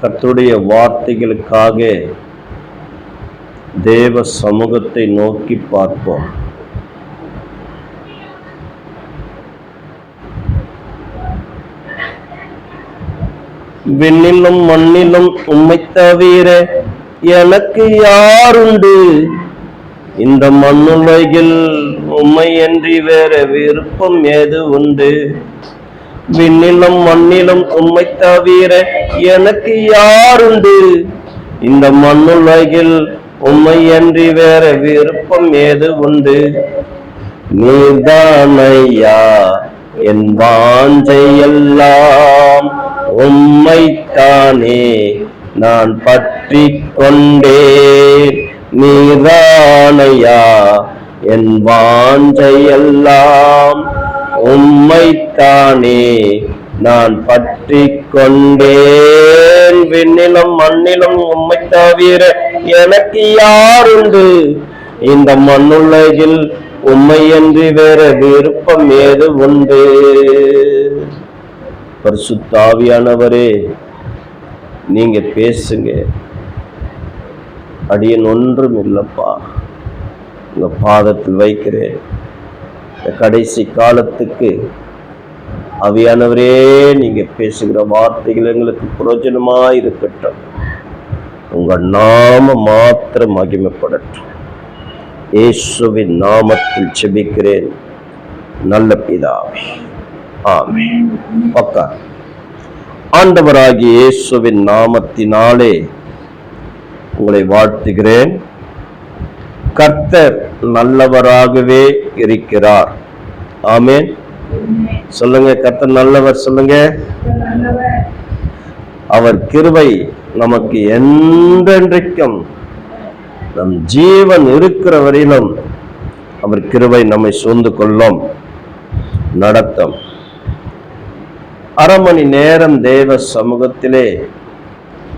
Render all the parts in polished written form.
கர்த்தருடைய வார்த்தைகளுக்காக தேவ சமூகத்தை நோக்கி பார்ப்போம். விண்ணிலும் மண்ணிலும் உம்மை தவிர எனக்கு யாருண்டு? இந்த மண்ணுலகில் உம்மை அன்றி வேற விருப்பம் ஏது உண்டு? விண்ணிலும் மண்ணிலும் உம்மை தவிர எனக்கு யாருண்டு? இந்த மண்ணுலகில் உம்மை அன்றி வேற விருப்பம் ஏது உண்டு? நீர்தானையா என் வாஞ்சையெல்லாம், உம்மைத்தானே நான் பற்றி கொண்டேன். நீர்தானையா என் வாஞ்சையெல்லாம், உம்மைத்தானே நான் பற்றி கொண்டேன். விண்ணிலும் மண்ணிலும் உம்மை தவிர எனக்கு யாருண்டு? இந்த மண்ணுலகில் உம்மை அன்றி வேற விருப்பம் ஏது உண்டு? பரிசுத்த ஆவியானவரே, நீங்க பேசுங்க. அடியன் ஒன்றும் இல்லப்பா, உங்க பாதத்தில் வைக்கிறேன். கடைசி காலத்துக்கு ஆவியானவரே, நீங்க பேசுகிற வார்த்தைகள் எங்களுக்கு பிரயோஜனமா இருக்கட்டும். உங்க நாம மாத்திரம் மகிமைப்படட்டும். இயேசுவின் நாமத்தில் ஜெபிக்கிறேன் நல்ல பிதாவே, ஆமென். பக்கா ஆண்டவராகிய இயேசுவின் நாமத்தினாலே உங்களை வாழ்த்துகிறேன். கர்த்தர் நல்லவராகவே இருக்கிறார். ஆமென். சொல்லுங்க, கர்த்தர் நல்லவர். சொல்லுங்க, அவர் கிருபை நமக்கு என்றென்றைக்கும், நம் ஜீவன் இருக்கிற வரையிலும் அவர் கிருபை நம்மை சூழ்ந்து கொள்ளும், நடத்தும். அரை மணி நேரம் தேவ சமூகத்திலே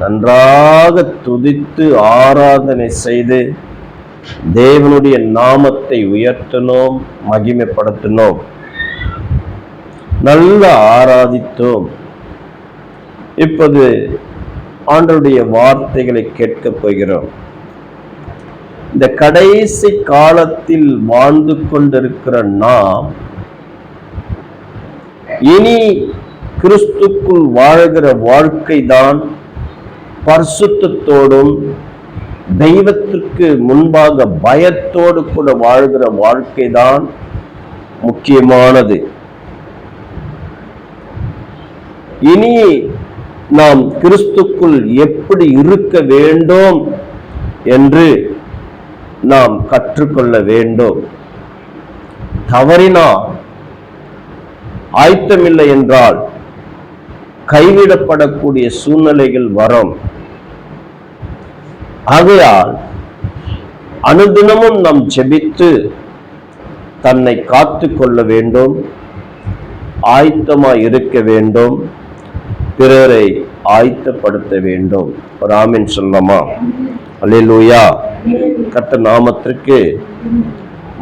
நன்றாக துதித்து ஆராதனை செய்து தேவனுடைய நாமத்தை உயர்த்தினோம், மகிமைப்படுத்தினோம், நல்ல ஆராதித்தோம். இப்போது ஆண்டவருடைய வார்த்தைகளை கேட்கப் போகிறோம். இந்த கடைசி காலத்தில் வாழ்ந்து கொண்டிருக்கிற நாம் இனி கிறிஸ்துக்குள் வாழ்கிற வாழ்க்கை தான் பரிசுத்தத்தோடும் தெய்வத்திற்கு முன்பாக பயத்தோடு கூட வாழ்கிற வாழ்க்கை தான் முக்கியமானது. இனி நாம் கிறிஸ்துக்குள் எப்படி இருக்க வேண்டும் என்று நாம் கற்றுக்கொள்ள வேண்டும். தவறினால், ஆயத்தமில்லை என்றால் கைவிடப்படக்கூடிய சூழ்நிலைகள் வரும். ஆகையால் அனுதினமும் நாம் ஜெபித்து தன்னை காத்து கொள்ள வேண்டும், ஆயத்தமாய் இருக்க வேண்டும், பிறரை ஆயத்தப்படுத்த வேண்டும். ஒரு ஆமென் சொல்லமா? அல்லேலூயா. கர்த்தர் நாமத்திற்கு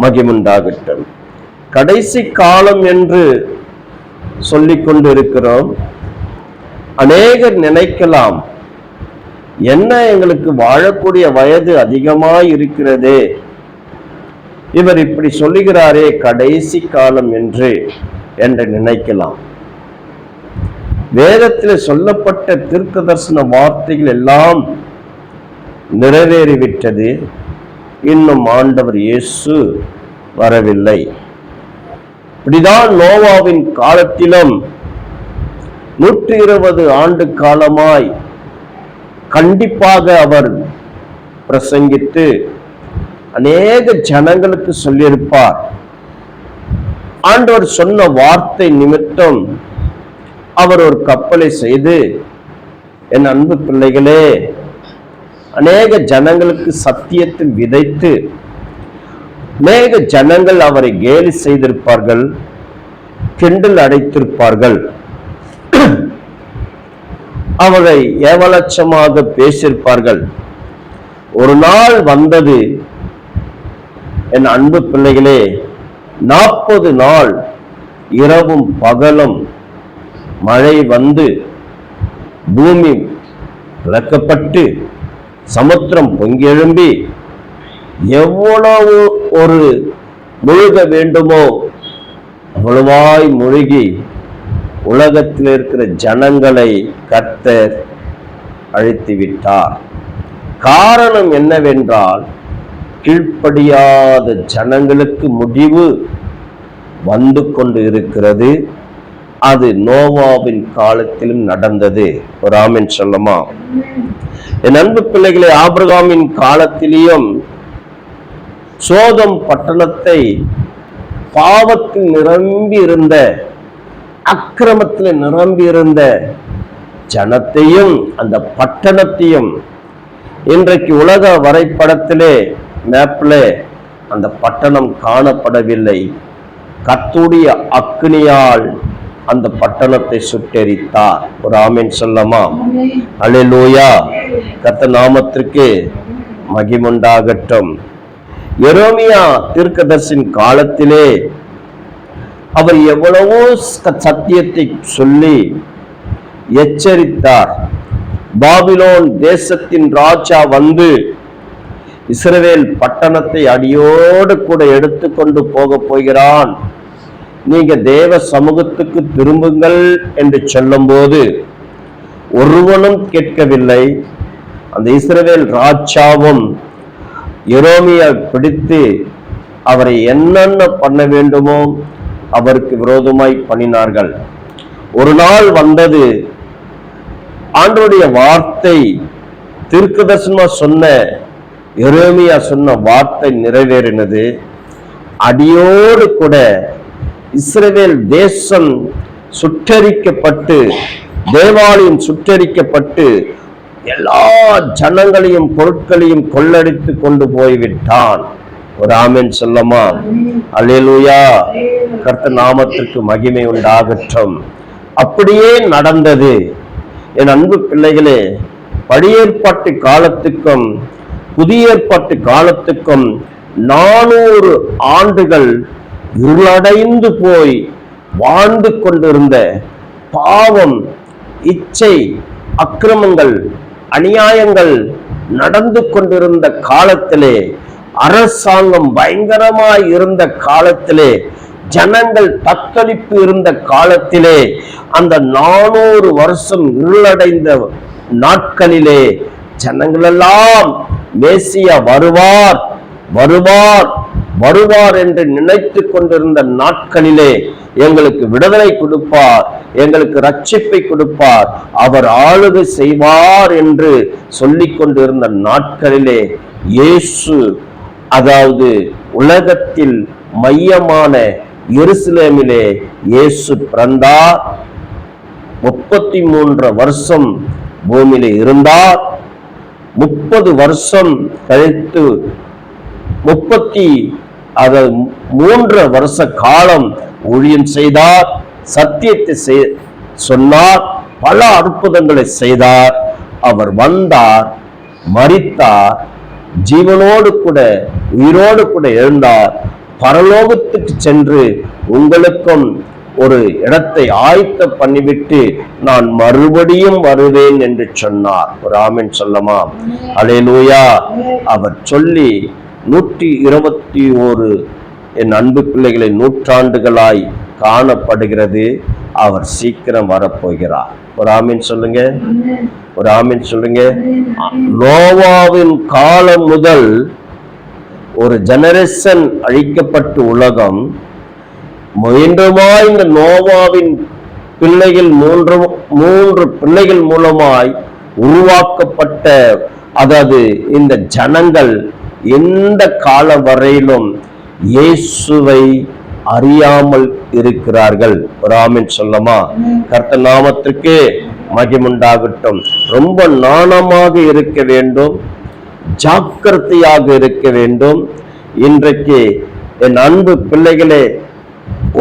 மகிமையுண்டாகட்டும். கடைசி காலம் என்று சொல்லிக் கொண்டிருக்கிறோம். அநேகர் நினைக்கலாம், என்ன எங்களுக்கு வாழக்கூடிய வயது அதிகமாய் இருக்கிறதே, இவர் இப்படி சொல்லுகிறாரே கடைசி காலம் என்று நினைக்கலாம். வேதத்தில் சொல்லப்பட்ட தீர்க்கதரிசன வார்த்தைகள் எல்லாம் நிறைவேறிவிட்டது. இன்னும் ஆண்டவர் இயேசு வரவில்லை. இப்படிதான் நோவாவின் காலத்திலும் 120 ஆண்டு காலமாய் கண்டிப்பாக அவர் பிரசங்கித்து அநேக ஜனங்களுக்கு சொல்லியிருப்பார். ஆண்டவர் சொன்ன வார்த்தை நிமித்தம் அவர் ஒரு கப்பலை செய்து, என் அன்பு பிள்ளைகளே, அநேக ஜனங்களுக்கு சத்தியத்தில் விதைத்து அநேக ஜனங்கள் அவரை கேலி செய்திருப்பார்கள், கிண்டல் அடைத்திருப்பார்கள், அவரை ஏவலட்சமாக பேசியிருப்பார்கள். ஒரு நாள் வந்தது, என் அன்பு பிள்ளைகளே, 40 நாள் இரவும் பகலும் மழை வந்து பூமி விளக்கப்பட்டு சமுத்திரம் பொங்கெழும்பி எவ்வளவு ஒரு முழுக வேண்டுமோ அவ்வளவாய் முழுகி உலகத்தில் இருக்கிற ஜனங்களை கர்த்தர் அழித்து விட்டார். காரணம் என்னவென்றால், கீழ்ப்படியாத ஜனங்களுக்கு முடிவு வந்து கொண்டு இருக்கிறது. அது நோவாவின் காலத்திலும் நடந்தது. ஒரு ஆமென் சொல்லுமா? என் அன்பு பிள்ளைகளை, ஆபிரகாமின் காலத்திலேயும் சோதம் பட்டணத்தை பாவத்தில் நிரம்பி இருந்த, அக்கிரமத்தில் நிரம்பி இருந்த ஜனத்தையும் அந்த பட்டணத்தையும் இன்றைக்கு உலக வரைபடத்திலே மேப்பிலே அந்த பட்டணம் காணப்படவில்லை. கர்த்தருடைய அக்கினியால் அந்த பட்டணத்தை சுட்டெரித்தார். ஒரு ஆமென் சொல்லமா? அல்லேலூயா. கர்த்தர் நாமத்திற்கு மகிமுண்டாகட்டும். எரேமியா தீர்க்கதரிசியின் காலத்திலே அவர் எவ்வளவோ சத்தியத்தை சொல்லி எச்சரித்தார். பாபிலோன் தேசத்தின் ராஜா வந்து இஸ்ரவேல் பட்டணத்தை அடியோடு கூட எடுத்துக்கொண்டு போக போகிறான், நீங்க தேவ சமூகத்துக்கு திரும்புங்கள் என்று சொல்லும் போது ஒருவனும் கேட்கவில்லை. அந்த இஸ்ரவேல் ராஜாவும் எரேமியா பிடித்து அவரை என்னென்ன பண்ண வேண்டுமோ அவருக்கு விரோதமாய் பண்ணினார்கள். ஒரு நாள் வந்தது, ஆண்டவருடைய வார்த்தை தீர்க்கதரிசனமா சொன்ன எரேமியா சொன்ன வார்த்தை நிறைவேறினது. அடியோடு கூட இஸ்ரவேல் தேசம் சுட்டரிக்கப்பட்டு, தேவாலயம் சுட்டரிக்கப்பட்டு, எல்லா ஜனங்களையும் பொருட்களையும் கொள்ளடித்து கொண்டு போய்விட்டான். ஒரு ஆமென் சொல்லமா? அல்லேலூயா. கர்த்தர் நாமத்திற்கு மகிமை உண்டாகட்டும். அப்படியே நடந்தது. என் அன்பு பிள்ளைகளே, பழைய ஏற்பாட்டு காலத்துக்கும் புதிய ஏற்பாட்டு காலத்துக்கும் 400 ஆண்டுகள் இருளடைந்து போய் வாழ்ந்து கொண்டிருந்த பாவம், இச்சை, அக்கிரமங்கள், அநியாயங்கள் நடந்து கொண்டிருந்த காலத்திலே, அரசாங்கம் பயங்கரமாய் இருந்த காலத்திலே, ஜனங்கள் தத்தளிப்பு இருந்த காலத்திலே, அந்த 400 வருஷம் இருளடைந்த நாட்களிலே ஜனங்கள் எல்லாம் மேசியா வருவார் வருவார் வருவார் என்று நினைத்து கொண்டிருந்த நாட்களிலே எங்களுக்கு விடுதலை கொடுப்பார், எங்களுக்கு ரட்சிப்பை கொடுப்பார், அவர் ஆளுகை செய்வார் என்று சொல்லிக் கொண்டிருந்த நாட்களிலே இயேசு, அதாவது உலகத்தில் மையமான எருசலேமிலே இயேசு பிறந்தார். 33 வருஷம் பூமியிலே இருந்தார். 30 வருஷம் கழித்து 3 வருஷ காலம் ஊழியம் செய்தார். சத்தியத்தை சொன்னார், பல அற்புதங்களை செய்தார். அவர் வந்தார், மரித்தார், ஜீவனோடு கூட உயிரோடு கூட எழுந்தார். பரலோகத்துக்கு சென்று உங்களுக்கும் ஒரு இடத்தை ஆயத்த பண்ணிவிட்டு நான் மறுபடியும் வருவேன் என்று சொன்னார். ஒரு ஆமென் சொல்லமா? அல்லேலூயா. அவர் சொல்லி 121 என் அன்பு பிள்ளைகளை நூற்றாண்டுகளாய் காணப்படுகிறது. அவர் சீக்கிரம் வரப்போகிறார். ஒரு ஆமீன் சொல்லுங்க, ஒரு ஆமீன் சொல்லுங்க. நோவாவின் காலம் முதல் ஒரு ஜெனரேஷன் அழிக்கப்பட்டு உலகம் மீண்டுமாய் இந்த நோவாவின் பிள்ளைகள் மூன்று பிள்ளைகள் மூலமாய் உருவாக்கப்பட்ட, அதாவது இந்த ஜனங்கள் எந்த கால வரையிலும் இயேசுவை அறியாமல் இருக்கிறார்கள். ஒரு ஆமென் சொல்லமா? கர்த்தர் நாமத்திற்கு மகிமுண்டாகட்டும். ரொம்ப நாணமாக இருக்க வேண்டும், ஜாக்கிரதையாக இருக்க வேண்டும். இன்றைக்கு என் அன்பு பிள்ளைகளே,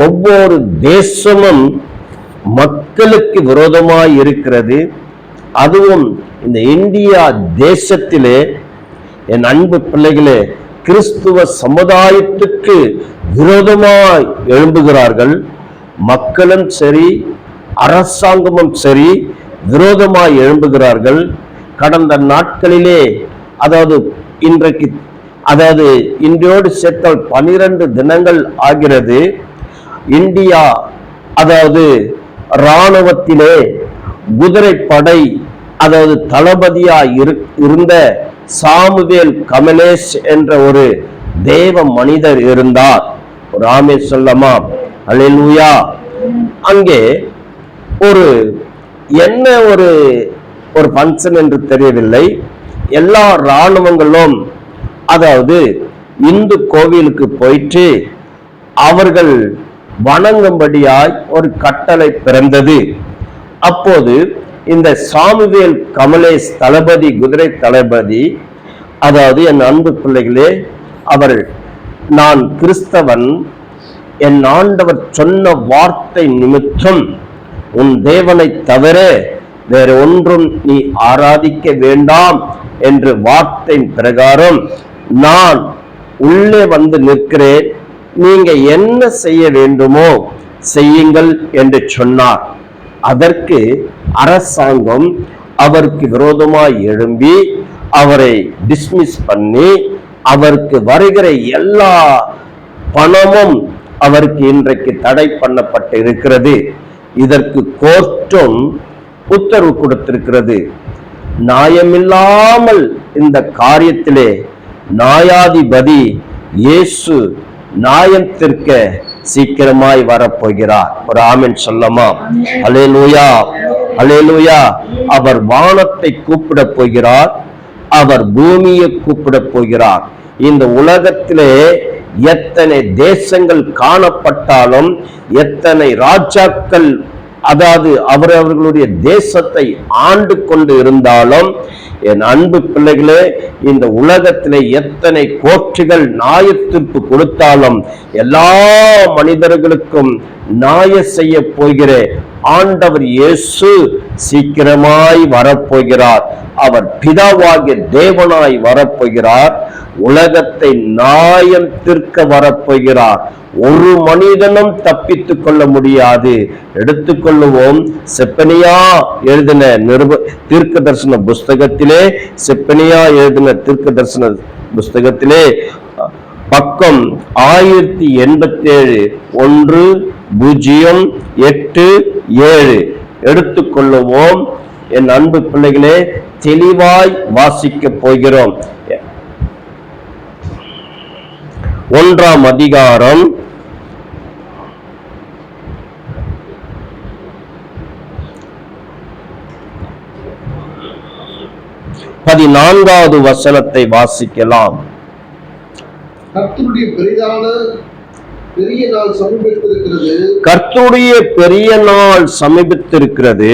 ஒவ்வொரு தேசமும் மக்களுக்கு விரோதமாய் இருக்கிறது. அதுவும் இந்த இந்தியா தேசத்திலே என் அன்பு பிள்ளைகளே கிறிஸ்துவ சமுதாயத்துக்கு விரோதமாய் எழும்புகிறார்கள். மக்களும் சரி, அரசாங்கமும் சரி விரோதமாய் எழும்புகிறார்கள். கடந்த நாட்களிலே இன்றையோடு சேர்த்தால் 12 தினங்கள் ஆகிறது. இந்தியா இராணுவத்திலே குதிரைப்படை தளபதியாய் இருந்த சாமுவேல் கமலேஷ் என்ற ஒரு தேவ மனிதர் இருந்தார். ஒரு ஆமே சொல்லமா? அல்லேலூயா. அங்கே என்ன ஒரு ஃபங்க்ஷன் என்று தெரியவில்லை. எல்லா இராணுவங்களும் இந்து கோவிலுக்கு போயிட்டு அவர்கள் வணங்கும்படியாய் ஒரு கட்டளை பிறந்தது. அப்போது இந்த சாமுவேல் கமலேஷ் தளபதி, குதிரை தளபதி, என் அன்பு பிள்ளைகளே, நான் கிறிஸ்தவன், என் ஆண்டவர் சொன்ன வார்த்தை நிமித்தம் உன் தேவனை தவிர வேற ஒன்றும் நீ ஆராதிக்க வேண்டாம் என்று வார்த்தையின் பிரகாரம் நான் உள்ளே வந்து நிற்கிறேன், நீங்க என்ன செய்ய வேண்டுமோ செய்யுங்கள் என்று சொன்னார். அதற்கு அரசாங்கம் அவருக்கு விரோதமாய் எழும்பி அவரை டிஸ்மிஸ் பண்ணி அவருக்கு வருகிற எல்லா பணமும் அவருக்கு இன்றைக்கு தடை பண்ணப்பட்டு இருக்கிறது. இதற்கு கோர்ட்டும் உத்தரவு கொடுத்திருக்கிறது. நியாயமில்லாமல் இந்த காரியத்திலே நியாயாதிபதி இயேசு நியாயத்திற்க சீக்கிரமாய் வரப்போகிறார். ஒரு ஆமென் சொல்லமா? அல்லேலூயா, அல்லேலூயா. அவர் வானத்தை கூப்பிட போகிறார், அவர் பூமியை கூப்பிட போகிறார். இந்த உலகத்திலே எத்தனை தேசங்கள் காணப்பட்டாலும், எத்தனை ராஜாக்கள் அவர்களுடைய தேசத்தை ஆண்டு கொண்டு இருந்தாலும், என் அன்பு பிள்ளைகளே, இந்த உலகத்திலே எத்தனை கோர்ட்டுகள் நியாயத்தீர்ப்பு கொடுத்தாலும் எல்லா மனிதர்களுக்கும் நியாய செய்ய போகிற ஆண்டவர் இயேசு சீக்கிரமாய் வரப்போகிறார். அவர் பிதாவாகிய தேவனாய் வரப்போகிறார். உலகத்தை நியாயம் தீர்க்க வரப்போகிறார். ஒரு மனிதனும் தப்பித்துக் கொள்ள முடியாது. எடுத்துக்கொள்ளுவோம், செப்பனியா எழுதின தீர்க்க தரிசன புஸ்தகத்திலே, செப்பனியா எழுதின தீர்க்க தரிசன புஸ்தகத்திலே பக்கம் 1087 108-7 எடுத்துக்கொள்ளுவோம். என் அன்பு பிள்ளைகளே, தெளிவாய் வாசிக்க போகிறோம். 1ஆம் அதிகாரம் 14வது வசனத்தை வாசிக்கலாம். கர்த்தருடைய பெரிய நாள் சமீபித்திருக்கிறது. கர்த்தருடைய பெரிய நாள் சமீபித்திருக்கிறது.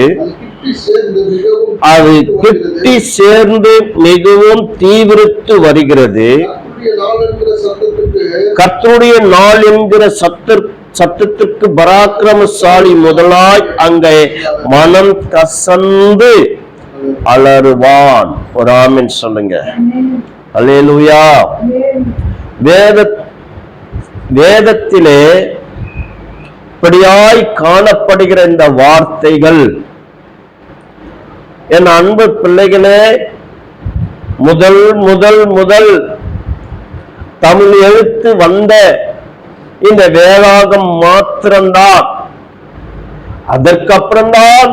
அது கிட்டி சேர்ந்து மிகவும் தீவிரித்து வருகிறது. கர்த்தருடைய நாள் என்கிற சத்தத்திற்கு பராக்கிரமசாலி முதலாய் அங்கே மனம் கசந்து அலறுவான். ஒரு ஆமென் சொல்லுங்க. அல்லேலூயா. வேதத்திலே இப்படியாய் காணப்படுகிற இந்த வார்த்தைகள், என் அன்பு பிள்ளைகளே, முதல் தமிழ் எழுத்து வந்த இந்த வேதாகம் மாத்திரம்தான். அதற்கப்புறம்தான்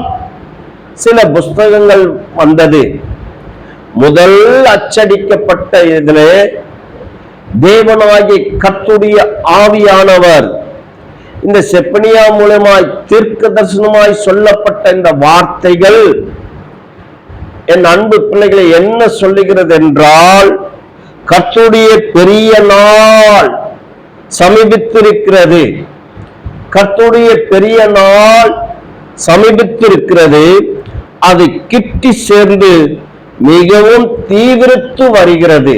சில புஸ்தகங்கள் வந்தது. முதல் அச்சடிக்கப்பட்ட இதிலே தேவனாகிய கர்த்தருடைய ஆவியானவர் இந்த செப்பனியா மூலமாய் தீர்க்க தரிசனமாய் சொல்லப்பட்ட இந்த வார்த்தைகள், என் அன்பு பிள்ளைகளை என்ன சொல்லுகிறது என்றால், கர்த்தருடைய பெரிய நாள் சமீபித்திருக்கிறது. கர்த்தருடைய பெரிய நாள் சமீபித்திருக்கிறது. அது கிட்டி சேர்ந்து மிகவும் தீவிரித்து வருகிறது.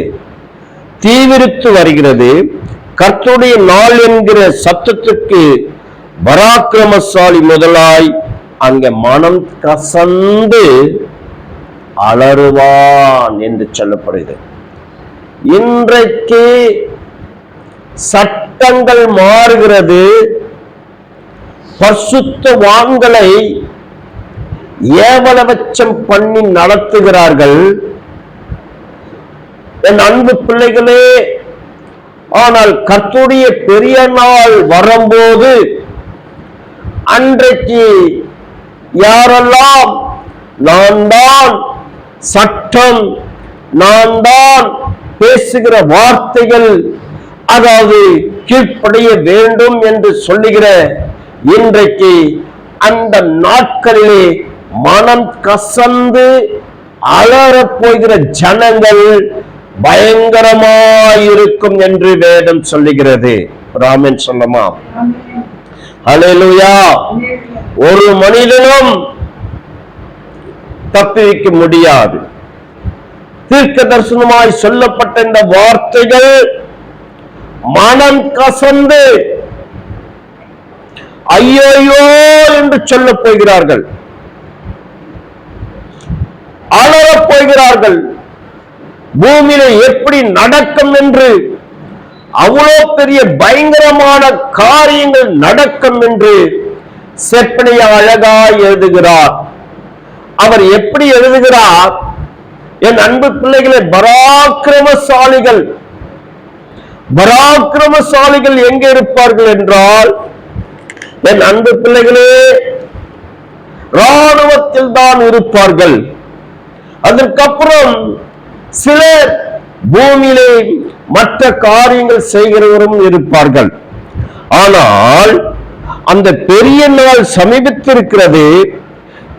கர்த்தருடைய நாள் என்கிற சத்தத்துக்கு பராக்கிரமசாலி முதலாய் அங்கே மனம் கசந்து அலறுவான் என்று சொல்லப்படுகிறது. இன்றைக்கு சட்டங்கள் மாறுகிறது, பரிசுத்தவான்களை ஏவலவச்சம் பண்ணி நடத்துகிறார்கள். என் அன்பு பிள்ளைகளே, ஆனால் கர்த்தருடைய பெரிய நாள் வரும்போது அன்றைக்கு யாரெல்லாம் நான் தான் சட்டம், நான் தான் பேசுகிற வார்த்தைகள், அதாவது கீழ்ப்படைய வேண்டும் என்று சொல்லுகிற இன்றைக்கு அந்த நாட்களிலே மனம் கசந்து அலறப் போகிற ஜனங்கள் பயங்கரமாயிருக்கும் என்று வேதம் சொல்லுகிறது. ராமன் சொல்லமா? ஹல்லேலூயா. ஒரு மனிதனும் தப்பிக்க முடியாது. தீர்க்க தரிசனமாய் சொல்லப்பட்ட இந்த வார்த்தைகள் மனம் கசந்து ஐயோ என்று சொல்லப் போகிறார்கள், அலறப் போகிறார்கள். பூமியில எப்படி நடக்கும் என்று, அவ்வளவு பெரிய பயங்கரமான காரியங்கள் நடக்கும் என்று செப்பனியா அழகாய் எழுதுகிறார். அவர் எப்படி எழுதுகிறார்? என் அன்பு பிள்ளைகளே, பராக்கிரமசாலிகள் பராக்கிரமசாலிகள் எங்கே இருப்பார்கள் என்றால், என் அன்பு பிள்ளைகளே, ராணுவத்தில் தான் இருப்பார்கள். அதற்கப்புறம் சிலர் பூமியிலே மற்ற காரியங்கள் செய்கிறவரும் இருப்பார்கள். ஆனால் அந்த பெரிய நாள் சமீபத்திருக்கிறது,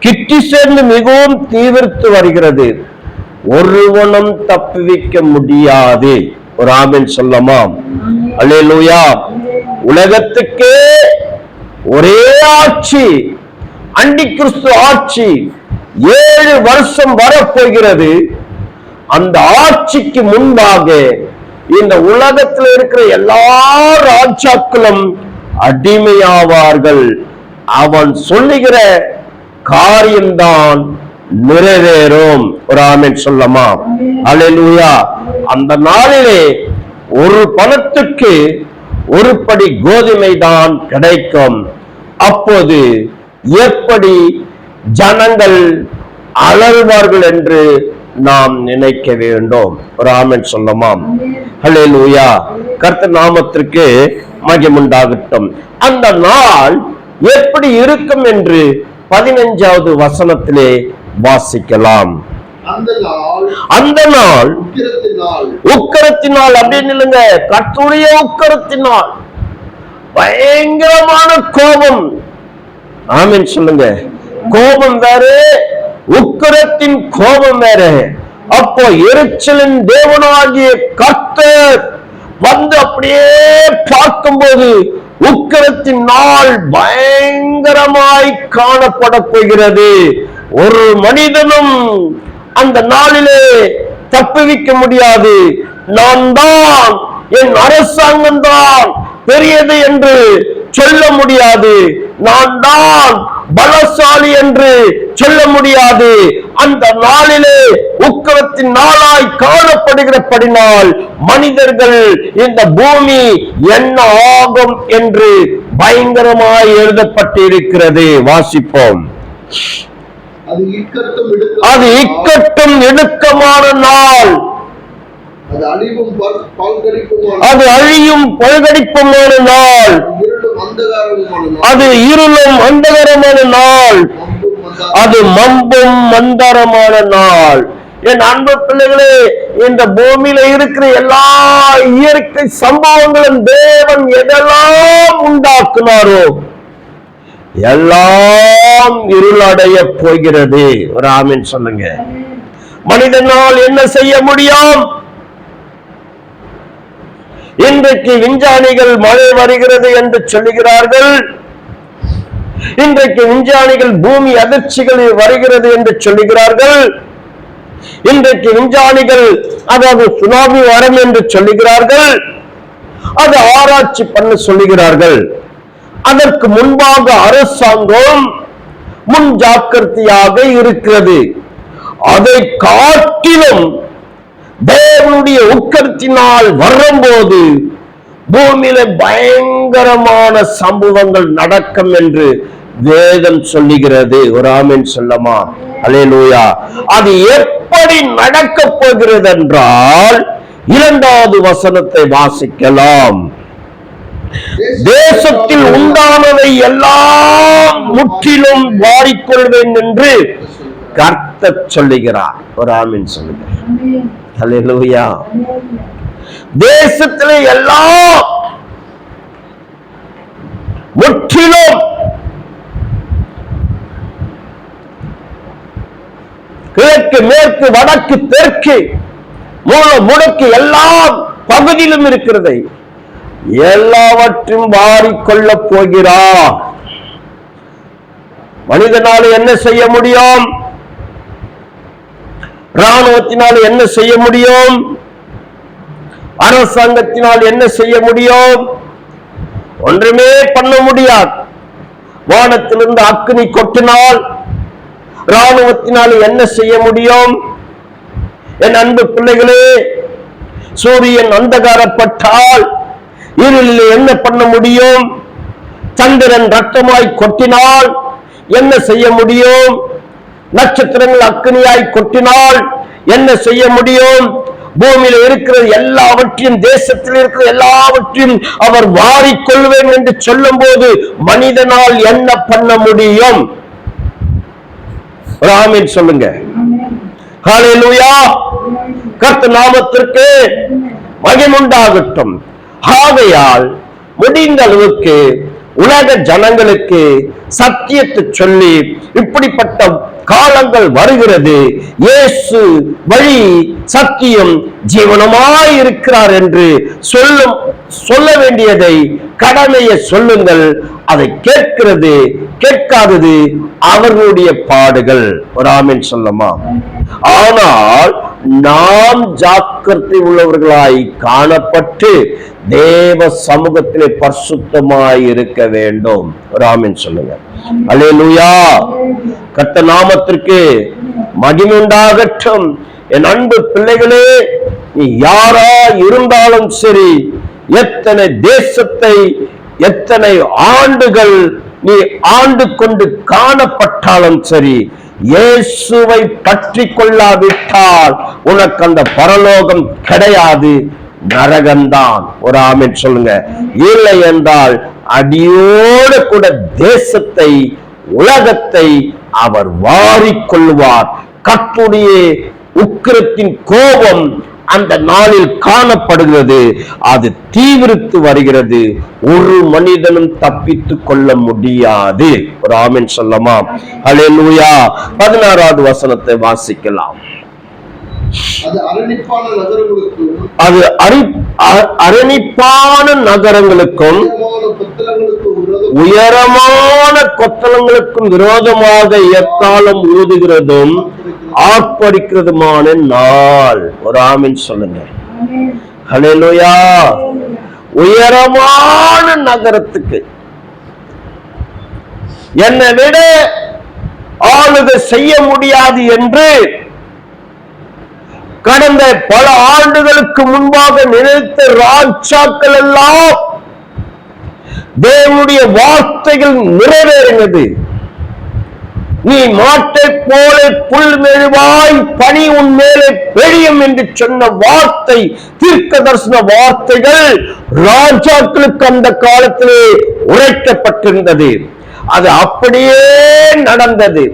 கிட்டி சேர்ந்து மிகவும் தீவிரத்து வருகிறது. ஒருவனும் தப்புவிக்க முடியாது. ஒரு ஆமென் சொல்லமா? அல்லேலூயா. உலகத்துக்கே ஒரே ஆட்சி, அண்டி கிறிஸ்து ஆட்சி 7 வருஷம் வரப்போகிறது. அந்த ஆட்சிக்கு முன்பாக இந்த உலகத்தில் இருக்கிற எல்லா ராஜாக்களும் அடிமையாவார்கள். அவன் சொல்லுகிற காரியம்தான் நிறைவேறும். ஒரு ஆமென் சொல்லமா? அல்லேலூயா. அந்த நாளிலே ஒரு பணத்துக்கு ஒரு படி கோதுமை தான் கிடைக்கும். அப்போது எப்படி ஜனங்கள் அலறுவார்கள் என்று நாம் நினைக்க வேண்டும். ஒரு ஆமென் சொல்லமா? ஹல்லேலூயா. கர்த்தர் நாமத்திற்கு மகிமை உண்டாகட்டும். அந்த நாள் எப்படி இருக்கும் என்று 15வது வசனத்திலே வாசிக்கலாம். அந்த நாள் உக்கிரத்தினால் அப்படின்னு இல்லைங்க, கர்த்தருடைய உக்கிரத்தினால், பயங்கரமான கோபம். ஆமென் சொல்லுங்க. கோபம் வேற, உக்கிரத்தின் கோபம் வேற. அப்போ எரிச்சலின் தேவனாகிய கர்த்தர் வந்து அப்படியே பார்க்கும்போது உக்கிரத்தின் நாள் பயங்கரமாய் காணப்பட போகிறது. ஒரு மனிதனும் அந்த நாளிலே தப்புவிக்க முடியாது. நான் தான், என் அரசாங்கம் தான் பெரியது என்று சொல்ல முடியாது. நான் தான் பலசாலி என்று சொல்ல முடியாது. அந்த நாளிலே உக்கிரத்தின் நாளாய் காணப்படுகிறபடினால் மனிதர்கள் இந்த பூமி என்ன ஆகும் என்று பயங்கரமாய் எழுதப்பட்டிருக்கிறது. வாசிப்போம். அது இக்கட்டும் இடுக்கமான நாள், அது அழியும் பல்கடிப்புமான நாள், அது இருளும் அந்தகாரமான நாள், அது மம்பும் மந்தாரமான நாள். என் அன்பு பிள்ளைகளே, இந்த பூமியில இருக்கிற எல்லா இயற்கை சம்பவங்களும் தேவன் எதெல்லாம் உண்டாக்குனாரோ எல்லாம் இருளடைய போகிறது. ஒரு ஆமென் சொல்லுங்க. மனிதனால் என்ன செய்ய முடியும்? இன்றைக்கு விஞ்ஞானிகள் மழை வருகிறது என்று சொல்லுகிறார்கள். இன்றைக்கு விஞ்ஞானிகள் பூமி அதிர்ச்சிகள் வருகிறது என்று சொல்லுகிறார்கள். இன்றைக்கு விஞ்ஞானிகள் அதாவது சுனாமி வரும் என்று சொல்லுகிறார்கள். அது ஆராய்ச்சி பண்ண சொல்லுகிறார்கள். அதற்கு முன்பாக அரசாங்கம் முன் ஜாக்கிரதையாக இருக்கிறது. அதை காட்டிலும் தேவனுடைய உக்கிரத்தினால் வரும்போது பூமியில பயங்கரமான சம்பவங்கள் நடக்கும் என்று வேதம் சொல்லுகிறது. ஒரு ஆமென் சொல்லமா? அல்லேலூயா. அது எப்படி நடக்க போகிறது என்றால் 2வது வசனத்தை வாசிக்கலாம். தேசத்தில் உண்டானதை எல்லாம் முற்றிலும் வாரிக்கொள்வேன் என்று கர்த்தர் சொல்லுகிறார். ஒரு ஆமென் சொல்லுங்க. அல்லேலூயா. தேசத்திலே எல்லாம் முற்றிலும் கிழக்கு மேற்கு வடக்கு தெற்கு மூல முடக்கு எல்லாம் பகுதியிலும் இருக்கிறதை எல்லாவற்றையும் வாரிக்கொள்ள போகிறார். மனிதனால என்ன செய்ய முடியும்? ராணுவத்தினால் என்ன செய்ய முடியும்? அரசாங்கத்தினால் என்ன செய்ய முடியும்? ஒன்றுமே பண்ண முடியாது. வானத்திலிருந்து அக்கினி கொட்டினால் ராணுவத்தினால் என்ன செய்ய முடியும்? என் அன்பு பிள்ளைகளே, சூரியன் அந்தகாரப்பட்டால் இருளில் என்ன பண்ண முடியும்? சந்திரன் ரத்தமாய் கொட்டினால் என்ன செய்ய முடியும்? நட்சத்திரங்கள் அக்கினியாய் கொட்டினால் என்ன செய்ய முடியும்? பூமியில இருக்கிற எல்லாவற்றையும், தேசத்தில் இருக்கிற எல்லாவற்றையும் அவர் வாரிக்கொள்வேன் என்று சொல்லும் போது மனிதனால் என்ன பண்ண முடியும்? ஆமென் சொல்லுங்க. ஹல்லேலூயா. கர்த்தர் நாமத்திற்கு மகிமை உண்டாகட்டும். ஆகையால் முடிந்த அளவுக்கு உலக ஜனங்களுக்கு சத்தியத்தை சொல்லி, இப்படிப்பட்ட காலங்கள் வருகிறது, இயேசு வழி சத்தியம் ஜீவனமாய் இருக்கிறார் என்று சொல்ல வேண்டியதை கடமையை சொல்லுங்கள். அதை கேட்கிறது கேட்காதது அவர்களுடைய பாடுகள். ஒரு ஆமென் சொல்லமா? ஆனால் நாம் ஜாக்கிரதை உள்ளவர்களாய் காணப்பட்டு தேவ சமூகத்திலே பரிசுத்தமாய் இருக்க வேண்டும். ஒரு ஆமென் சொல்லுங்க. அல்லேலூயா. கர்த்தர் நாமத்திற்கு மகிமை உண்டாகட்டும். என் அன்பு பிள்ளைகளே, நீ யாரா இருந்தாலும் சரி, எத்தனை தேசத்தை எத்தனை ஆண்டுகள் நீ ஆண்டு கொண்டு காணப்பட்டாலும் சரி, இயேசுவை பற்றி கொள்ளாவிட்டால் உனக்கு அந்த பரலோகம் கிடையாது, நரகம்தான். ஒரு ஆமென் சொல்லுங்க. இல்லை என்றால் அடியோடு கூட தேசத்தை உலகத்தை அவர் வாரிக்கொள்வார். கர்த்தருடைய உக்கிரத்தின் கோபம் அந்த நாளில் காணப்படுகிறது. அது தீவிரித்து வருகிறது. ஒரு மனிதனும் தப்பித்துக் கொள்ள முடியாது. ஒரு ஆமென் சொல்லமா? அல்லேலூயா. 16வது வசனத்தை வாசிக்கலாம். அது அரணிப்பான நகரங்களுக்கும் உயரமான கொத்தளங்களுக்கும் விரோதமாக எக்காலம் ஊதுகிறதும் ஆர்ப்பரிக்கிறதுமான நாள். ஒரு ஆமென் சொல்லுங்க. ஹல்லேலூயா. உயரமான நகரத்துக்கு என்னை விட ஆளுகை செய்ய முடியாது என்று கடந்த பல ஆண்டுகளுக்கு முன்பாக நினைத்த ராஜாக்கள் எல்லாம் தேவனுடைய வார்த்தைகள் நிறைவேறினது. நீ மாட்டை போல புல் மெழுவாய், பனி உன் மேலே பெரியும் என்று சொன்ன வார்த்தை, தீர்க்க தரிசன வார்த்தைகள் ராஜாக்களுக்கு அந்த காலத்திலே உரைக்கப்பட்டிருந்தது. அது அப்படியே நடந்தது.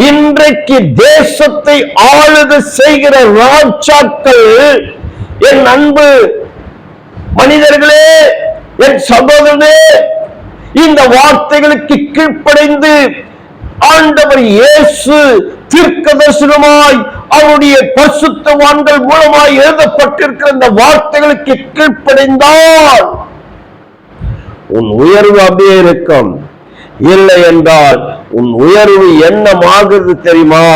இன்றைக்கு தேசத்தை ஆளுகை செய்கிற ராஜாக்கள், என் அன்பு மனிதர்களே, என் சகோதரனே, இந்த வார்த்தைகளுக்கு கீழ்ப்படைந்து ஆண்டவர் இயேசு தீர்க்கதரிசனமாய் அவருடைய பரிசுத்தவான்கள் மூலமாய் எழுதப்பட்டிருக்கிற இந்த வார்த்தைகளுக்கு கீழ்ப்படைந்தால் உன் உயர்வு அப்படியே இருக்கும். இல்லை என்றால் உன் உயர்வு என்னமாகிறது தெரியுமா?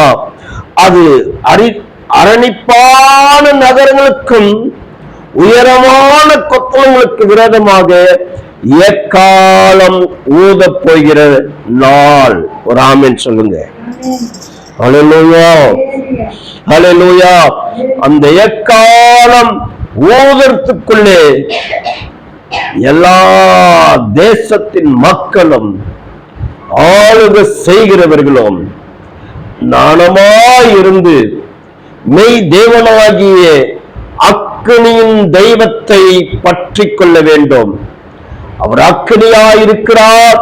அது அரணிப்பான நகரங்களுக்கும் உயரமான கொத்தளங்களுக்கு விரோதமாக எக்காலம் ஊதப் போகிற நாள். ஒரு ஆமென் சொல்லுங்க. ஹல்லேலூயா. ஹல்லேலூயா. அந்த எக்காலம் ஊதறதுக்குள்ளே எல்லா தேசத்தின் மக்களும் ஆளுகை செய்கிறவர்களும் நாணமாயிருந்து மெய் தேவனாகிய அக்கினியின் தெய்வத்தை பற்றி கொள்ள வேண்டும். அவர் அக்கினியாயிருக்கிறார்,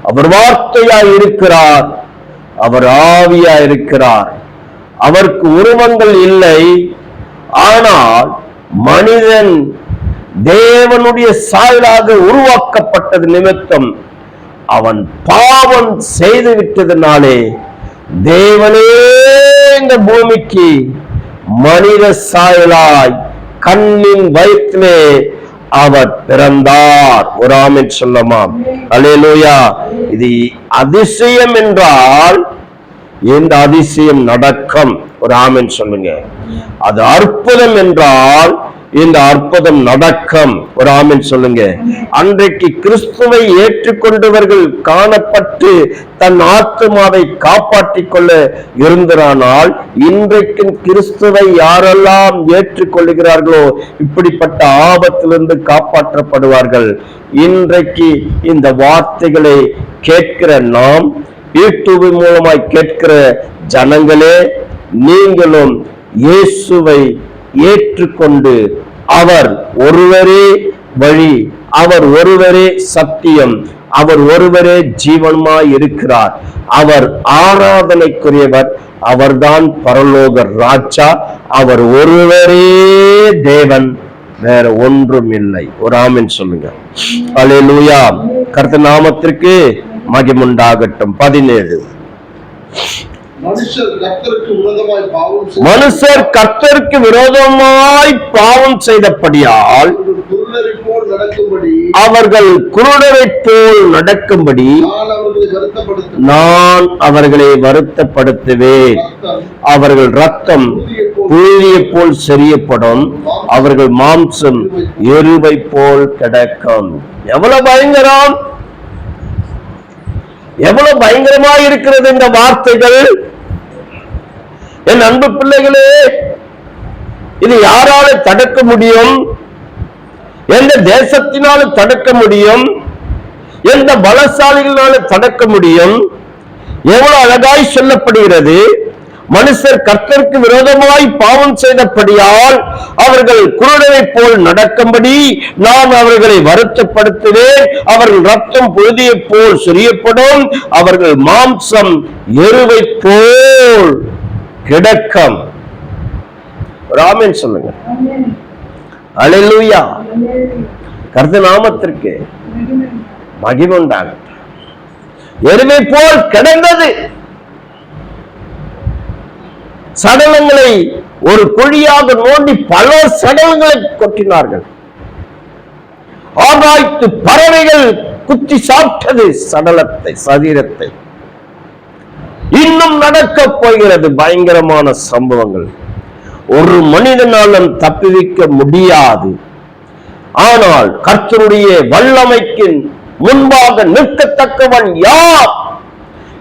அவர் வார்த்தையாயிருக்கிறார், அவர் ஆவியாயிருக்கிறார். அவருக்கு உருவங்கள் இல்லை. ஆனால் மனிதன் தேவனுடைய சாயலாக உருவாக்கப்பட்டது நிமித்தம் அவன் பாவம் செய்து விட்டதனாலே தேவனே இந்த பூமிக்கு மனித சாயலாய் கண்ணின் வயிற்றிலே அவர் பிறந்தார். ஒரு ஆமென் சொல்லலாம். அல்லேலூயா. இது அதிசயம் என்றால் இந்த அதிசயம் நடக்கும். ஒரு ஆமென் சொல்லுங்க. அது அற்புதம் என்றால் இந்த அற்புதம் நடக்கும். ஒரு ஆமென் சொல்லுங்க. அன்றைக்கு கிறிஸ்துவை ஏற்றுக்கொண்டவர்கள் காணப்பட்டு தன் ஆத்துமாவை காப்பாற்றிக் கொள்ள இருந்தானால் இன்றைக்கு கிறிஸ்துவை யாரெல்லாம் ஏற்றுக்கொள்கிறார்களோ இப்படிப்பட்ட ஆபத்திலிருந்து காப்பாற்றப்படுவார்கள். இன்றைக்கு இந்த வார்த்தைகளை கேட்கிற நாம், யூடியூப் மூலமாய் கேட்கிற ஜனங்களே, நீங்களும் இயேசுவை ஏற்றுக்கொண்டு அவர் ஒருவரே வழி, அவர் ஒருவரே சத்தியம், அவர் ஒருவரே ஜீவனுமாய் இருக்கிறார், அவர் ஆராதனைக்குரியவர், அவர்தான் பரலோக ராஜா, அவர் ஒருவரே தேவன், வேற ஒன்றும் இல்லை. ஒரு ஆமென் சொல்லுங்க. அல்லேலூயா. கர்த்தர் நாமத்திற்கு மகிமுண்டாகட்டும். 17 மனுஷர் கர்த்தருக்கு விரோதமாய் பாவம் செய்தபடியால் அவர்கள் குருடரைப் போல் நடக்கும்படி நான் அவர்களை வருத்தப்படுத்துவேன். அவர்கள் ரத்தம் புழுதியை போல் செறியப்படும், அவர்கள் மாம்சம் எருவை போல் கிடக்கும். எவ்வளவு பயங்கரம், எவ்வளவு பயங்கரமாய் இருக்கிறது இந்த வார்த்தைகள். என் அன்பு பிள்ளைகளே, இது யாரால தடுக்க முடியும்? எந்த தேசத்தினால தடுக்க முடியும்? எந்த பலசாலிகளால தடுக்க முடியும்? எவ்வளவு அழகாய் சொல்லப்படுகிறது. மனுஷர் கர்த்தருக்கு விரோதமாய் பாவம் செய்தபடியால் அவர்கள் குருடரைப் போல் நடக்கும்படி நான் அவர்களை வருத்தப்படுத்துவேன். அவர்கள் ரத்தம் புழுதியை போல் சொரியப்படும், அவர்கள் மாம்சம் எருவை போல் கிடக்கும். ஆமென் சொல்லுங்க. அல்லேலூயா. கர்த்தர் நாமத்திற்கு மகிமை உண்டாகட்டும். எருவை போல் கிடந்தது. சடலங்களை ஒரு குழியாக நோண்டி பல சடலங்களை கொட்டினார்கள். ஆகாயத்து பறவைகள் குத்தி சாப்பிட்டது சடலத்தை, சரீரத்தை. இன்னும் நடக்க போகிறது பயங்கரமான சம்பவங்கள். ஒரு மனிதனாலும் தப்பிவிக்க முடியாது. ஆனால் கர்த்தருடைய வல்லமைக்கு முன்பாக நிற்கத்தக்கவன் யார்?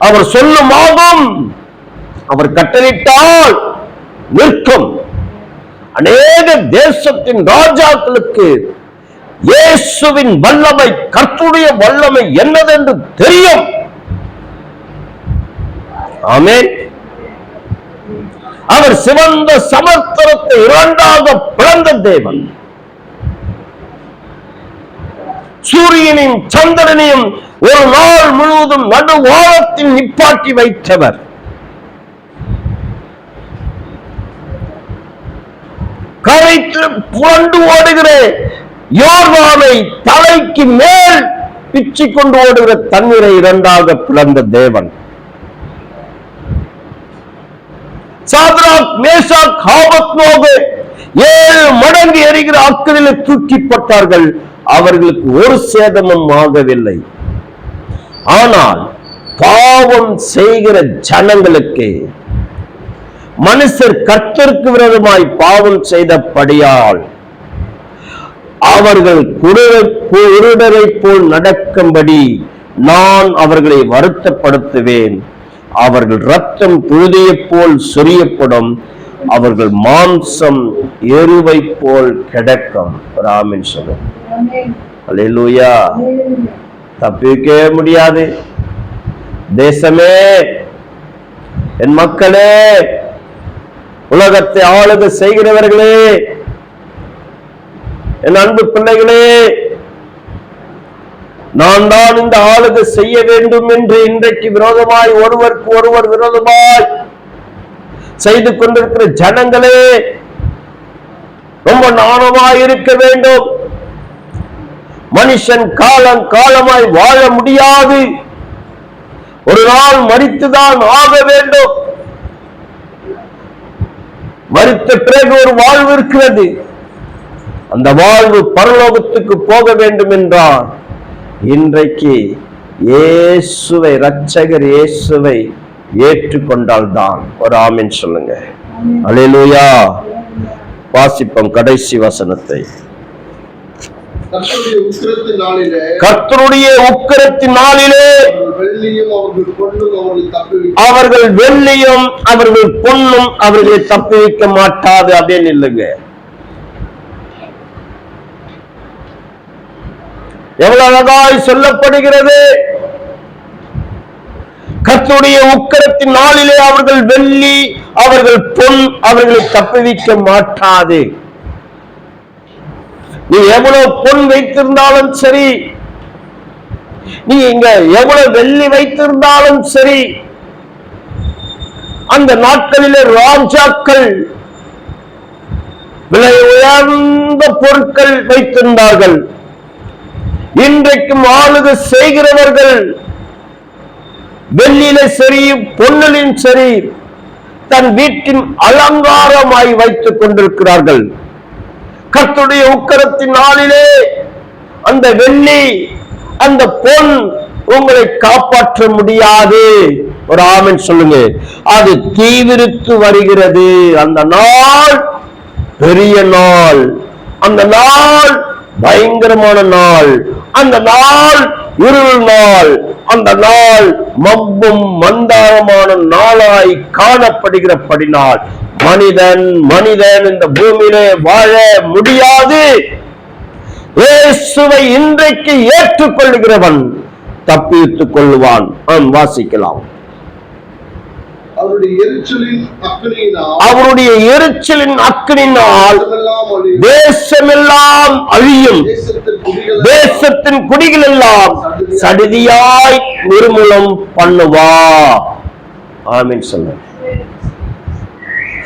அவர் சொல்லுமாகும், அவர் கட்டளையிட்டால் நிற்கும். அநேக தேசத்தின் ராஜாக்களுக்கு இயேசுவின் வல்லமை, கர்த்தருடைய வல்லமை என்னதென்று தெரியும். ஆமென். அவர் சிவந்த சமுத்திரத்தை இரண்டாக பிளந்த தேவன். சூரியனையும் சந்திரனையும் ஒரு நாள் முழுவதும் நடுவானத்தில் நிப்பாட்டி வைத்தவர். கரைக்கு புரண்டு ஓடுகிற யோர்தானை தலைக்கு மேல் பிச்சு கொண்டு ஓடுகிற தண்ணீரை இரண்டாக பிளந்த தேவன். சாத்ராக், மேஷாக், ஆபத்நேகோ 7 மடங்கு எரிகிற அக்கினியில் தூக்கிப்பட்டார்கள். அவர்களுக்கு ஒரு சேதமும் ஆகவில்லை. ஆனால் பாவம் செய்கிற ஜனங்களுக்கு, மனுஷர் கர்த்தருக்கு விரோதமாய் பாவம் செய்தபடியால் அவர்கள் குருடரை போல் நடக்கும்படி நான் அவர்களை வருத்தப்படுத்துவேன். அவர்கள் ரத்தம் புழுதியை போல் சொரியப்படும், அவர்கள் மாம்சம் எருவை போல் கிடக்கும். ஆமென் சொல்லுங்க. அல்லேலூயா. தப்பிக்கவே முடியாது. தேசமே, என் மக்களே, உலகத்தை ஆளுகை செய்கிறவர்களே, என் அன்பு பிள்ளைகளே, நான் தான் இந்த ஆளுகை செய்ய வேண்டும் என்று இன்றைக்கு விரோதமாய், ஒருவருக்கு ஒருவர் விரோதமாய் செய்து கொண்டிருக்கிற ஜனங்களே, ரொம்ப நாணமாய் இருக்க வேண்டும். மனுஷன் காலம் காலமாய் வாழ முடியாது. ஒரு நாள் மரித்துதான் ஆக வேண்டும். மரித்த பிறகு ஒரு வாழ்வு இருக்கிறது. அந்த வாழ்வு பரலோகத்துக்கு போக வேண்டும் என்றால் இன்றைக்கு இயேசுவை, இரட்சகர் இயேசுவை ஏற்றுக்கொண்டால் தான். ஒரு ஆமென் சொல்லுங்க. அல்லேலூயா. வாசிப்போம் கடைசி வசனத்தை. கர்த்தருடைய உக்கிரத்தின் நாளிலே அவர்கள் வெள்ளியும் அவர்கள் பொன்னும் அவர்களை தப்புவிக்க மாட்டாது. அப்படின்னு இல்லைங்க. எவ்வளவு அழகாய் சொல்லப்படுகிறது. கர்த்தருடைய உக்கிரத்தின் நாளிலே அவர்கள் வெள்ளி அவர்கள் பொன் அவர்களை தப்புவிக்க மாட்டாது. நீ எவ்வளவு பொன் வைத்திருந்தாலும் சரி, நீ இங்க எவ்வளவு வெள்ளி வைத்திருந்தாலும் சரி, அந்த நாட்களிலே ராஜாக்கள் விலை உயர்ந்த பொருட்கள் வைத்திருந்தார்கள். இன்றைக்கும் ஆளுகை செய்கிறவர்கள் வெள்ளியில சரி பொன்னிலும் சரி தன் வீட்டின் அலங்காரமாய் வைத்துக் கொண்டிருக்கிறார்கள். கர்த்தருடைய உக்கிரத்தின் நாளிலே அந்த வெள்ளி அந்த பொன் உங்களை காப்பாற்ற முடியாது. ஒரு ஆமென் சொல்லுங்க. அது தீவிரித்து வருகிறது. அந்த நாள் பெரிய நாள், அந்த நாள் பயங்கரமான நாள், அந்த நாள் இருள் நாள், அந்த நாள் மப்பும் மந்தாரமான நாளாய் காணப்படுகிறபடினால் மனிதன் இந்த பூமியிலே வாழ முடியாது. இயேசுவை இன்றைக்கு ஏற்றுக்கொள்கிறவன் தப்பித்துக் கொள்வான். வாசிக்கலாம். அவருடைய எரிச்சலின் அக்கினியினால் தேசமெல்லாம் அழியும், தேசத்தின் குடிகள் எல்லாம் சடிதியாய் நிர்மூலம் பண்ணுவா. ஆமென் சொல்லுங்க.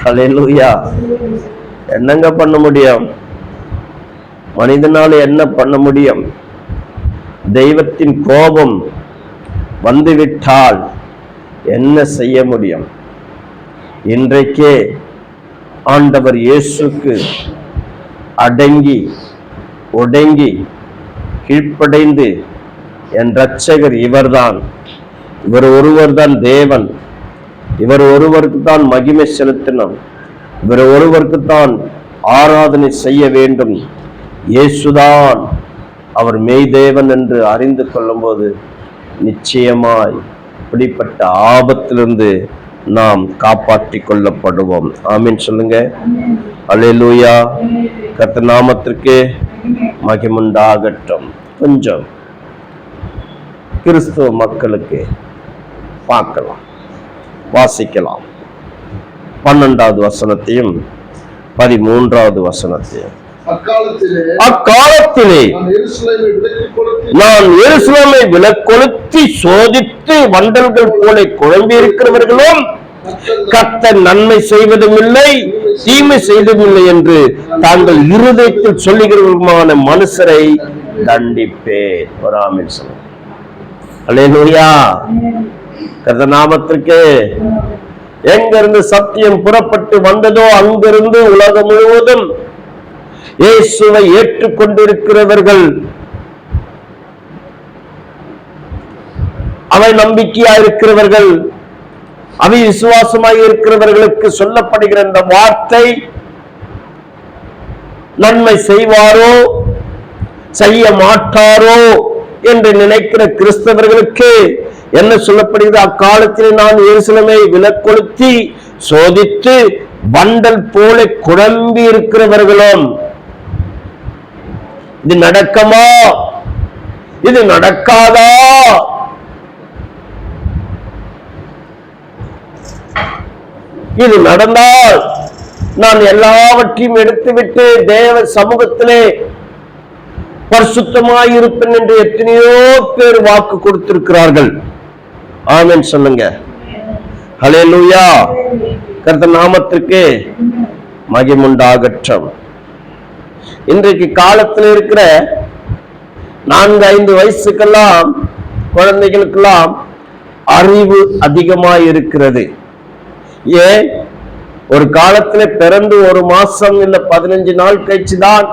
ஹல்லேலூயா. என்னங்க பண்ண முடியும்? மனிதனால என்ன பண்ண முடியும்? தெய்வத்தின் கோபம் வந்துவிட்டால் என்ன செய்ய முடியும்? இன்றைக்கே ஆண்டவர் இயேசுக்கு அடங்கி ஒடுங்கி கீழ்ப்படைந்து என் இரட்சகர் இவர்தான், இவர் ஒருவர் தான் தேவன், இவர் ஒருவருக்கு தான் மகிமை செலுத்தணும், இவர் ஒருவருக்கு தான் ஆராதனை செய்ய வேண்டும், இயேசுதான் அவர் மெய்தேவன் என்று அறிந்து கொள்ளும் போது நிச்சயமாய் இப்படிப்பட்ட ஆபத்திலிருந்து நாம் காப்பாற்றிக் கொள்ளப்படுவோம். ஆமீன் சொல்லுங்க. அல்லேலூயா. கர்த்தர் நாமத்திற்கு மகிமுண்டாகட்டும். கொஞ்சம் கிறிஸ்துவ மக்களுக்கு பார்க்கலாம், வாசிக்கலாம். 12வது வசனத்தையும் 13வது வசனத்தையும். அக்காலத்திலே நான் எருசலேமை விலக்கொளுத்தி சோதித்து வண்டல்கள் போல குழம்பி இருக்கிறவர்களும் கர்த்தர் நன்மை செய்வதும் இல்லை தீமை செய்வதும் இல்லை என்று தாங்கள் இருதயத்தில் சொல்லுகிறவருமான மனுஷரை தண்டிப்பேன். ஒரு ஆமென் சொல்லுங்க. அல்லேலூயா. கர்த்தர் நாமத்திற்கு. எங்கிருந்து சத்தியம் புறப்பட்டு வந்ததோ அங்கிருந்து உலகம் முழுவதும் இயேசுவை ஏற்றுக்கொண்டிருக்கிறவர்கள், அவை நம்பிக்கையா இருக்கிறவர்கள், அவை விசுவாசமாக இருக்கிறவர்களுக்கு சொல்லப்படுகிற இந்த வார்த்தை நன்மை செய்வாரோ செய்ய மாட்டாரோ என்று நினைக்கிற கிறிஸ்தவர்களுக்கு என்ன சொல்லப்படுகிறது? அக்காலத்தில் நான் எருசலேமை விலக்கொளுத்தி சோதித்து வண்டல் போல குழம்பி இருக்கிறவர்களும் இது நடக்குமா? இது நடக்காதா? இது நடந்தால் நான் எல்லாவற்றையும் எடுத்துவிட்டு தேவ சமூகத்திலே பரிசுத்தமாயிருப்பேன் என்று எத்தனையோ பேர் வாக்கு கொடுத்திருக்கிறார்கள். ஆமென் சொல்லுங்க. ஹல்லேலூயா. கர்த்தர் நாமத்திற்கு மகிமுண்டாகட்டும். இன்றைக்கு காலத்தில் இருக்கிற 4-5 வயசுக்கெல்லாம் குழந்தைகளுக்கெல்லாம் அறிவு அதிகமாய் இருக்கிறது. ஏன்? ஒரு காலத்துல பிறந்து 1 மாசம் இல்ல 15 நாள் கழிச்சுதான்,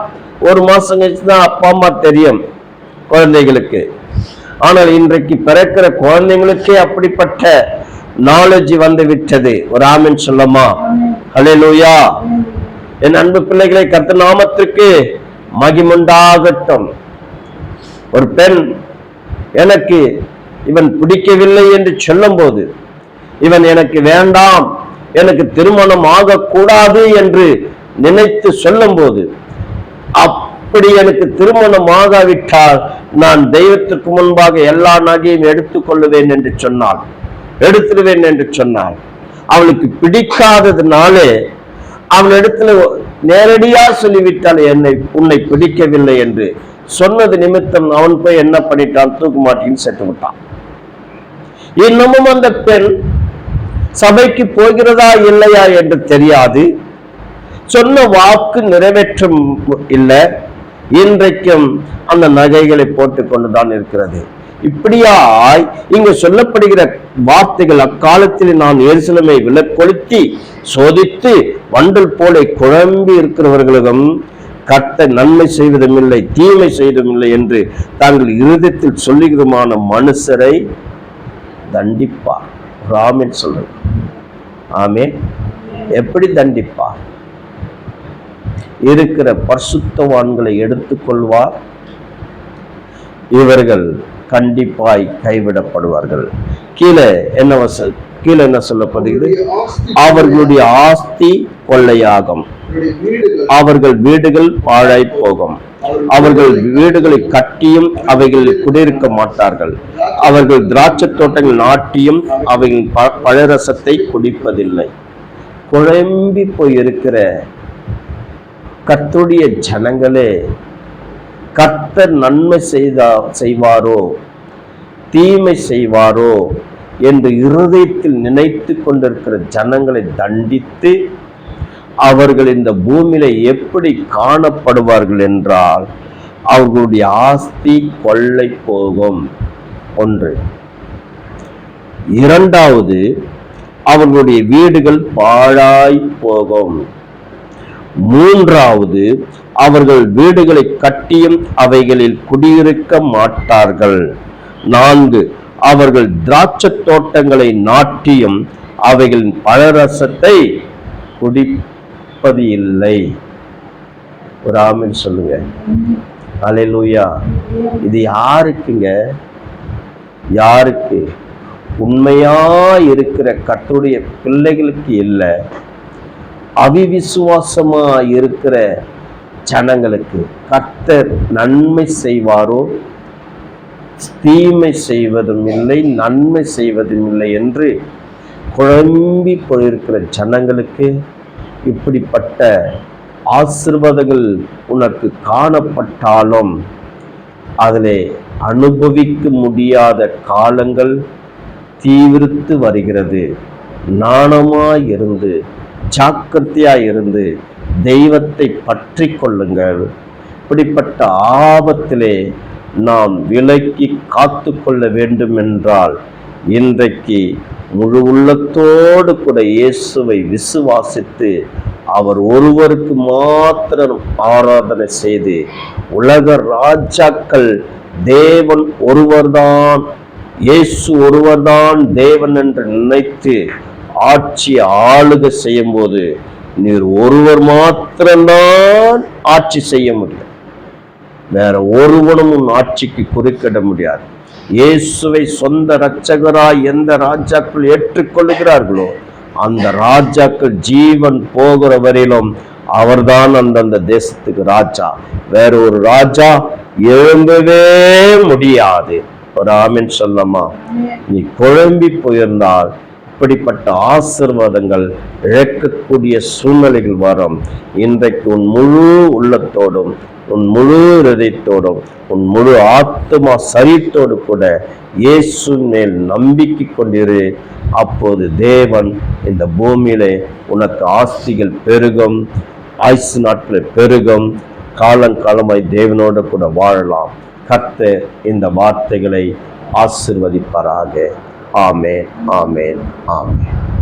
1 மாசம் கழிச்சுதான் அப்பா அம்மா தெரியும் குழந்தைகளுக்கு. ஆனால் இன்றைக்கு பிறக்கிற குழந்தைங்களுக்கே அப்படிப்பட்ட நாலேஜ் வந்து விட்டது. ஒரு ஆமென் சொல்லமா? ஹல்லேலூயா. என் அன்பு பிள்ளைகளை, கர்த்தர் நாமத்திற்கு மகிமுண்டாகட்டும். ஒரு பெண் எனக்கு இவன் பிடிக்கவில்லை என்று சொல்லும் போது, இவன் எனக்கு வேண்டாம், எனக்கு திருமணம் ஆகக்கூடாது என்று நினைத்து சொல்லும் போது, அப்படி எனக்கு திருமணம் ஆகாவிட்டால் நான் தெய்வத்திற்கு முன்பாக எல்லா நகையும் எடுத்துக்கொள்ளுவேன் என்று சொன்னாள், எடுத்துடுவேன் என்று சொன்னாள். அவளுக்கு பிடிக்காததுனாலே அவளிடத்துல நேரடியா சொல்லிவிட்டாள், உன்னை பிடிக்கவில்லை என்று சொன்னது நிமித்தம் அவன் போய் என்ன பண்ணிட்டான்? தூக்கு மாட்டின்னு செத்து விட்டான். இன்னமும் அந்த பெண் சபைக்கு போகிறதா இல்லையா என்று தெரியாது. சொன்ன வாக்கு நிறைவேற்றும் இல்லை. இன்றைக்கும் அந்த நகைகளை போட்டுக் கொண்டுதான் இருக்கிறது. இப்படியாய் இங்கு சொல்லப்படுகிற வார்த்தைகள், அக்காலத்தில் நான் எருசலேமை விலக்கொளுத்தி சோதித்து வண்டல் போல குழம்பி இருக்கிறவர்களும் கர்த்தர் நன்மை செய்வதும் இல்லை தீமை செய்வதும் இல்லை என்று தாங்கள் இருதயத்தில் சொல்லுகிறமான மனுஷரை தண்டிப்பார். ஆமென் சொல்லுங்க. ஆமென். எப்படி தண்டிப்பார்? இருக்கிற பரிசுத்தவான்களை எடுத்துக்கொள்வார். இவர்கள் கண்டிப்பாய் கைவிடப்படுவார்கள். கீழே என்ன சொல்லப்படுகிறது? அவர்களுடைய ஆஸ்தி கொள்ளையாகும், அவர்கள் வீடுகள் பாழாய் போகும், அவர்கள் வீடுகளை கட்டியும் அவைகளில் குடியிருக்க மாட்டார்கள், அவர்கள் திராட்சை தோட்டங்கள் நாட்டியும் அவைகளின் பழரசத்தை குடிப்பதில்லை. குழம்பி போயிருக்கிற கர்த்தருடைய ஜனங்களே, கர்த்தர் நன்மை செய்வாரோ தீமை செய்வாரோ என்று இருதயத்தில் நினைத்து கொண்டிருக்கிற ஜனங்களை தண்டித்து அவர்கள் இந்த பூமியில எப்படி காணப்படுவார்கள் என்றால், அவர்களுடைய ஆஸ்தி கொள்ளை போகும். ஒன்று. இரண்டாவது, அவர்களுடைய வீடுகள் பாழாய் போகும். மூன்றாவது, அவர்கள் வீடுகளை கட்டியும் அவைகளில் குடியிருக்க மாட்டார்கள். 4, அவர்கள் திராட்சை தோட்டங்களை நாட்டியும் அவைகளின் பழரசத்தை குடிப்பது இல்லை. ஒரு ஆமென் சொல்லுங்க. அல்லேலூயா. இது யாருக்குங்க? யாருக்கு? உண்மையா இருக்கிற கர்த்தருடைய பிள்ளைகளுக்கு இல்லை, அவிவிசுவாசமா இருக்கிற ஜனங்களுக்கு. கர்த்தர் நன்மை செய்வாரோ தீமை செய்வதும் இல்லை நன்மை செய்வதும் இல்லை என்று குழம்பி போயிருக்கிற ஜனங்களுக்கு இப்படிப்பட்ட ஆசீர்வாதங்கள் உனக்கு காணப்பட்டாலும் அதிலே அனுபவிக்க முடியாத காலங்கள் தீவிரித்து வருகிறது. நாணமாய் இருந்து ஜாக்கிரதையாய் இருந்து தெய்வத்தை பற்றி கொள்ளுங்கள். இப்படிப்பட்ட ஆபத்திலே நாம் விலக்கி காத்து கொள்ள வேண்டும் என்றால் இன்றைக்கு முழு உள்ளத்தோடு கூட இயேசுவை விசுவாசித்து அவர் ஒருவருக்கு மாத்திரம் ஆராதனை செய்து, உலக ராஜாக்கள் தேவன் ஒருவர்தான், இயேசு ஒருவர்தான் தேவன் என்று நினைத்து ஆட்சி ஆளுகை செய்யும் போது நீர் ஒருவர் மாத்திரம்தான் ஆட்சி செய்ய முடியும். வேற ஒருவனும் உன் ஆட்சிக்கு குறுக்கிட முடியாது. இயேசுவை சொந்த இரட்சகராய் எந்த ராஜாக்கள் ஏற்றுக்கொள்கிறார்களோ அந்த ராஜாக்கள் ஜீவன் போகிற வரையிலும் அவர்தான் அந்தந்த தேசத்துக்கு ராஜா. வேற ஒரு ராஜா எழும்பவே முடியாது. ஒரு ஆமென் சொல்லமா? நீ குழம்பி போயிருந்தால் இப்படிப்பட்ட ஆசீர்வாதங்கள் இழக்கக்கூடிய சூழ்நிலைகள் வரும். இன்றைக்கு உன் முழு உள்ளத்தோடும், உன் முழு இதயத்தோடும், உன் முழு ஆத்துமா சரீரத்தோடு கூட இயேசு மேல் நம்பிக்கை கொண்டிரு. அப்போது தேவன் இந்த பூமியிலே உனக்கு ஆஸ்திகள் பெருகும், ஆயுசு நாட்கள் பெருகும், காலங்காலமாய் தேவனோடு கூட வாழலாம். கர்த்தர் இந்த வார்த்தைகளை ஆசீர்வதிப்பாராக. ஆமென், ஆமென், ஆமென்.